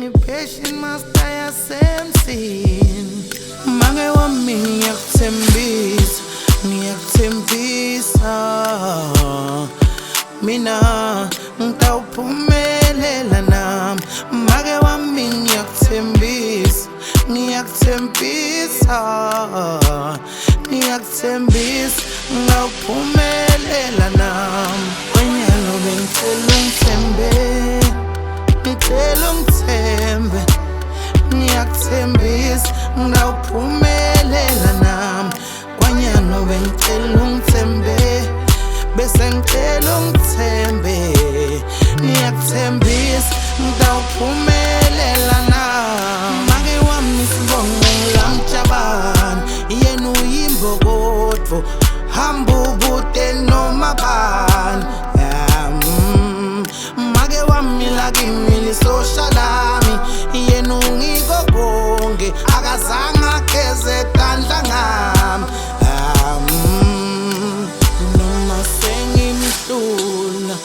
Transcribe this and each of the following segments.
Ngipatient master yasemzini, make wami ngiyakuthembisa, ngiyakuthembisa. Mina ngitawuphumelela nami, make wami ngiyakuthembisa, ngiyakuthembisa, ngiyakuthembisa. Ngitawuphumelela nami, kwenyalo bengicela ungithembe, ngicela ungithembe, ngiyakuthembisa. Ngitawuphumelela nami, kwanyalo bengicela ungithembe, bese ngicela ungithembe, ngiyakuthembisa. Ngitawuphumelela nami, make wami sibongo ngilamjabana, yena uyimbokodo, hamba ubude noma bani. Make wami lakimi lisoshalami, yena ungiko konke, akazange ageze tandla ngami. Noma sengimhlula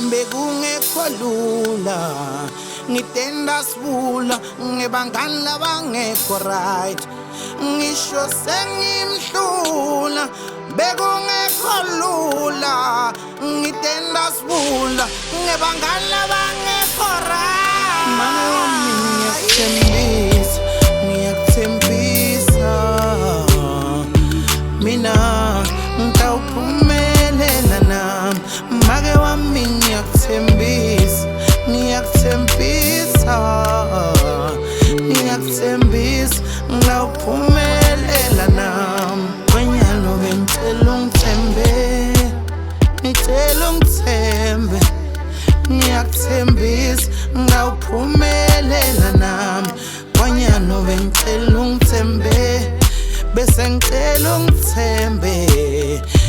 bekungekho lula, ngitenda sibula ngebangani labangekho right. Ngisho sengimhlula bekungekho lula, ngitenda sibula ngebangani labangekho right. Mama wami ngiyakuthembisa, ngiyakuthembisa. Mina ngitawuphumelela nami, make wami ngiyakuthembisa, ngiyakuthembisa, ngiyakuthembisa. Ngitawuphumelela nami, kwenyalo bengicela ungithembe, ngicela ungithembe, ngiyakuthembisa. Ngitawuphumelela nami, kwanyalo bengicela ungithembe, bese ngicela ungithembe,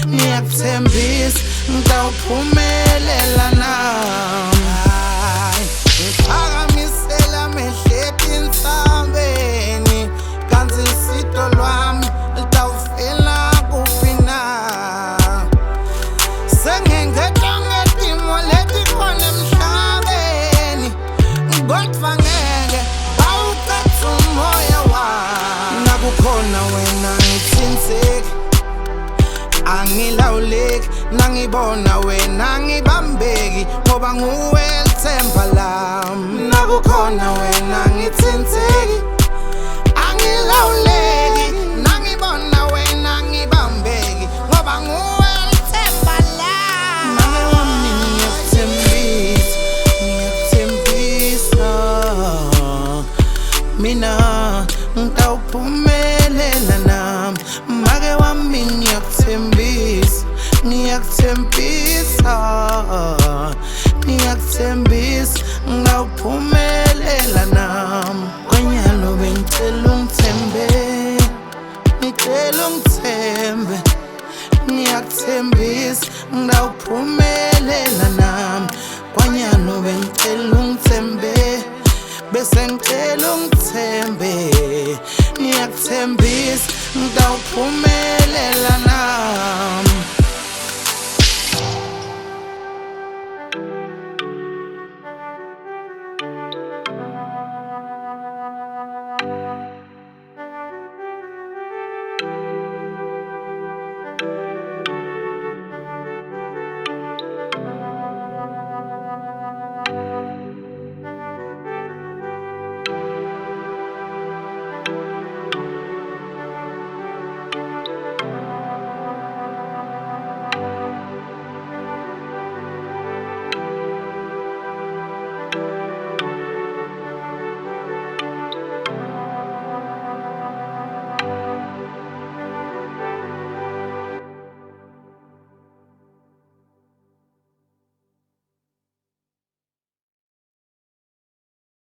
ngiyakuthembisa. Ngitawuphumelela nami. Ngiphakamisela amehlethi entsambeni, kanti isito lwami litawufela kuphi na? Sengingedwa ngedimo letikhona emhlabeni, kodwa ngeke bawuqeda umoya wami. Nakukhona wena ngithinseki, angilawuleki, nangibona wena ngibambeki, ngoba nguwe lithemba lami. Nakukhona wena ngithinseki, angilawuleki, nangibona wena ngibambeki, ngoba nguwe lithemba lami. Make wami ngiyakuthembisa, ngiyakuthembisa. Mina ngitawuphumelela nami, make wami ngiyakuthembisa, ngiyakuthembisa, ngiyakuthembisa. Ngitawuphumelela nami, kwenyalo bengicela ungithembe, ngicela ungithembe, ngiyakuthembisa. Ngitawuphumelela nami, kwanyalo bengicela ungithembe, bese ngicela ungithembe, ngiyakuthembisa. Ngitawuphumelela nami.